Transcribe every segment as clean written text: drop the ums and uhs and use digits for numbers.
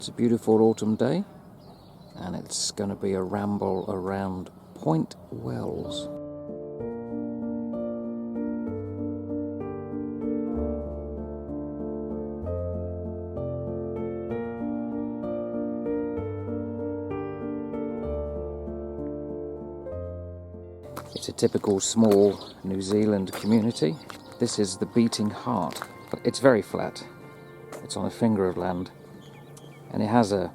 It's a beautiful autumn day, and it's going to be a ramble around Point Wells. It's a typical small New Zealand community. This is the Beating Heart. It's very flat. It's on a finger of land, and it has a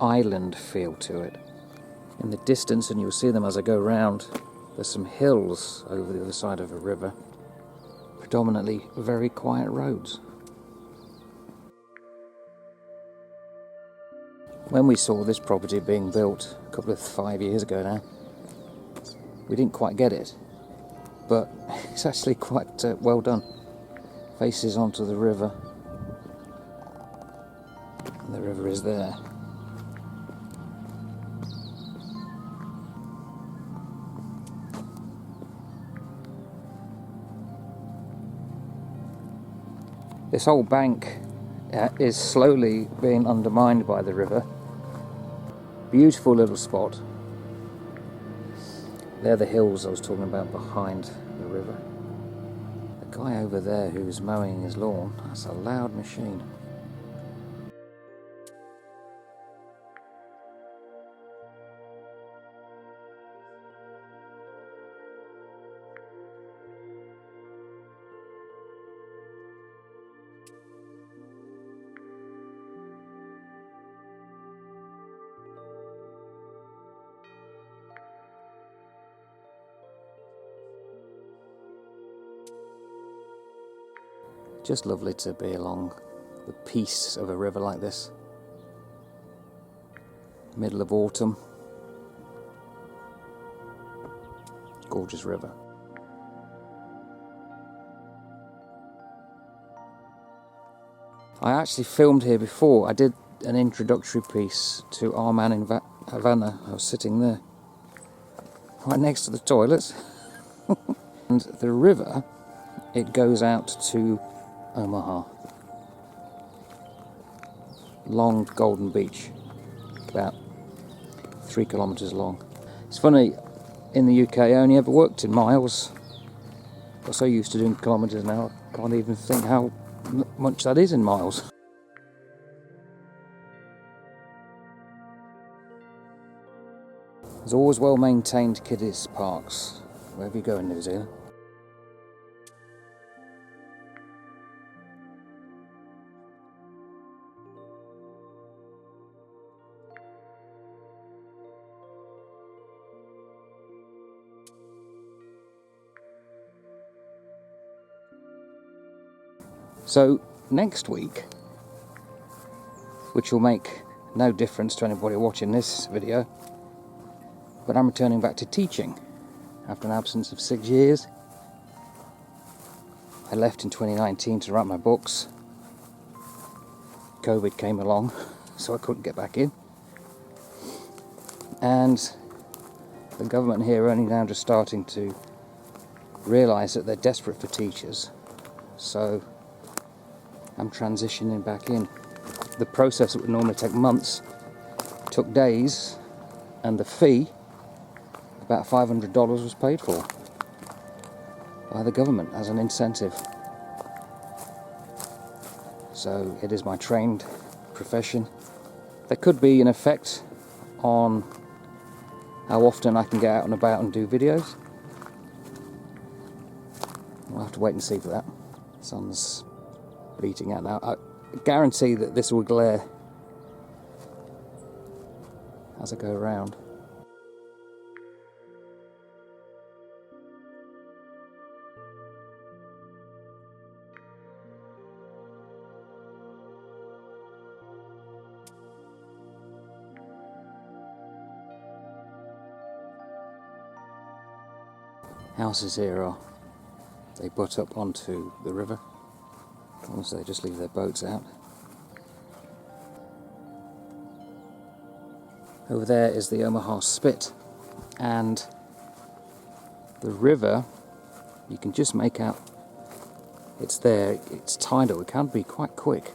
island feel to it. In the distance, and you'll see them as I go round, there's some hills over the other side of a river. Predominantly very quiet roads. When we saw this property being built a couple of 5 years ago now, we didn't quite get it, but it's actually quite well done. Faces onto the river, and the river is there. This whole bank is slowly being undermined by the river. Beautiful little spot. They're the hills I was talking about behind the river. The guy over there who's mowing his lawn, that's a loud machine. Just lovely to be along the peace of a river like this. Middle of autumn. Gorgeous river. I actually filmed here before. I did an introductory piece to Our Man in Havana. I was sitting there, right next to the toilets. And the river, it goes out to Omaha. Long Golden Beach, about 3 kilometres long. It's funny, in the UK I only ever worked in miles. I'm so used to doing kilometres now, I can't even think how much that is in miles. There's always well maintained kiddies parks wherever you go in New Zealand. So next week, which will make no difference to anybody watching this video, but I'm returning back to teaching after an absence of 6 years. I left in 2019 to write my books. COVID came along, so I couldn't get back in. And the government here are only now just starting to realise that they're desperate for teachers. So I'm transitioning back in. The process that would normally take months took days, and the fee, about $500, was paid for by the government as an incentive. So it is my trained profession. There could be an effect on how often I can get out and about and do videos. We'll have to wait and see for that. The sun's beating out now. I guarantee that this will glare as I go around. Houses here they butt up onto the river. Also, they just leave their boats out. Over there is the Omaha Spit, and the river, you can just make out it's there, it's tidal, it can be quite quick.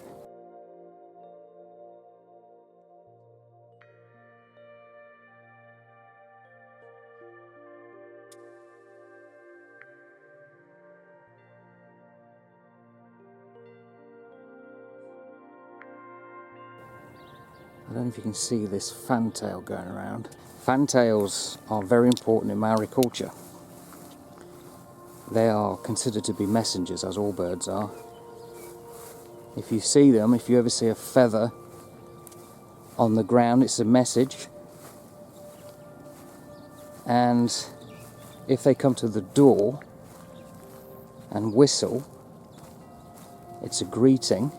I don't know if you can see this fantail going around. Fantails are very important in Maori culture. They are considered to be messengers, as all birds are. If you see them, if you ever see a feather on the ground, it's a message. And if they come to the door and whistle, it's a greeting.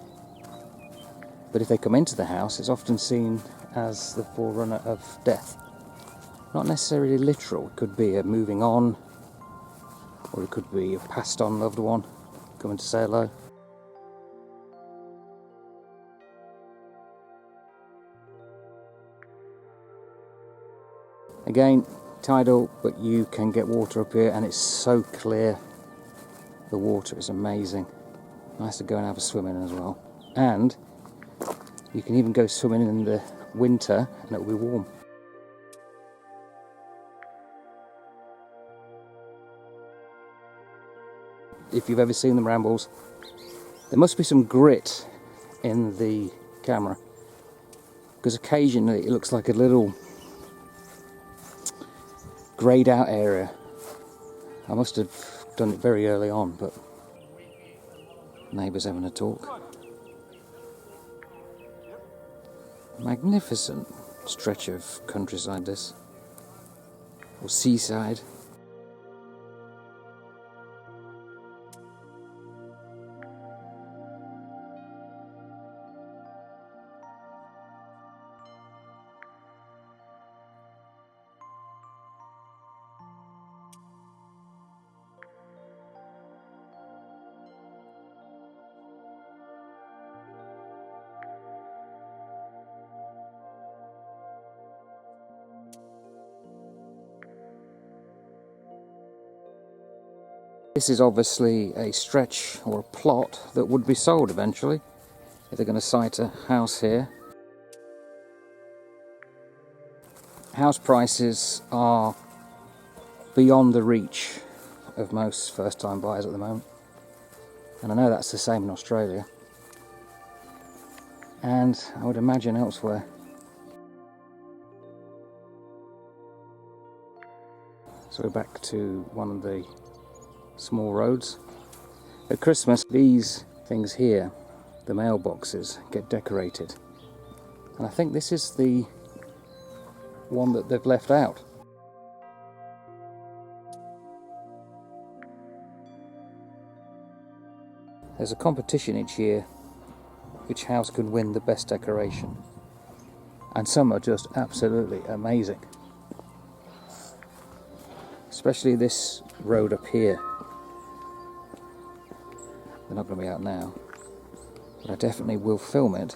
But if they come into the house, it's often seen as the forerunner of death. Not necessarily literal, it could be a moving on, or it could be a passed on loved one coming to say hello. Again, tidal, but you can get water up here and it's so clear. The water is amazing. Nice to go and have a swim in as well. And you can even go swimming in the winter and it'll be warm. If you've ever seen the rambles, there must be some grit in the camera, because occasionally it looks like a little greyed out area. I must have done it very early on, but neighbours having a talk. Magnificent stretch of countryside this, or seaside. This is obviously a stretch or a plot that would be sold eventually if they're going to site a house here. House prices are beyond the reach of most first-time buyers at the moment, and I know that's the same in Australia, and I would imagine elsewhere. So we're back to one of the small roads. At Christmas, these things here, the mailboxes, get decorated, and I think this is the one that they've left out. There's a competition each year which house can win the best decoration, and some are just absolutely amazing, especially this road up here. They're not going to be out now, but I definitely will film it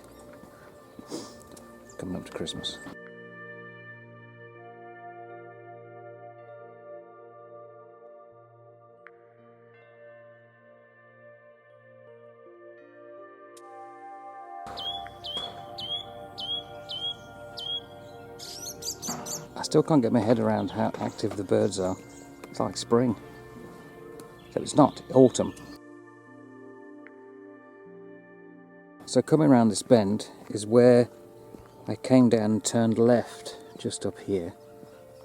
coming up to Christmas. I still can't get my head around how active the birds are. It's like spring, so it's not autumn. So coming around this bend is where I came down and turned left just up here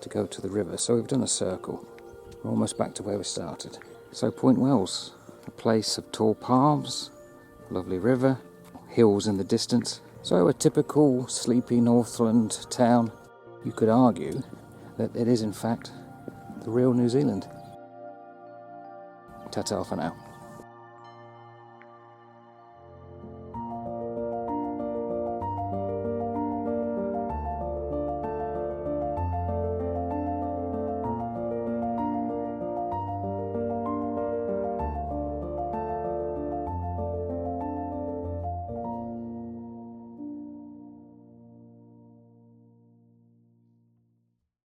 to go to the river. So we've done a circle. We're almost back to where we started. So Point Wells, a place of tall palms, lovely river, hills in the distance. So a typical sleepy Northland town. You could argue that it is in fact the real New Zealand. Ta-ta for now.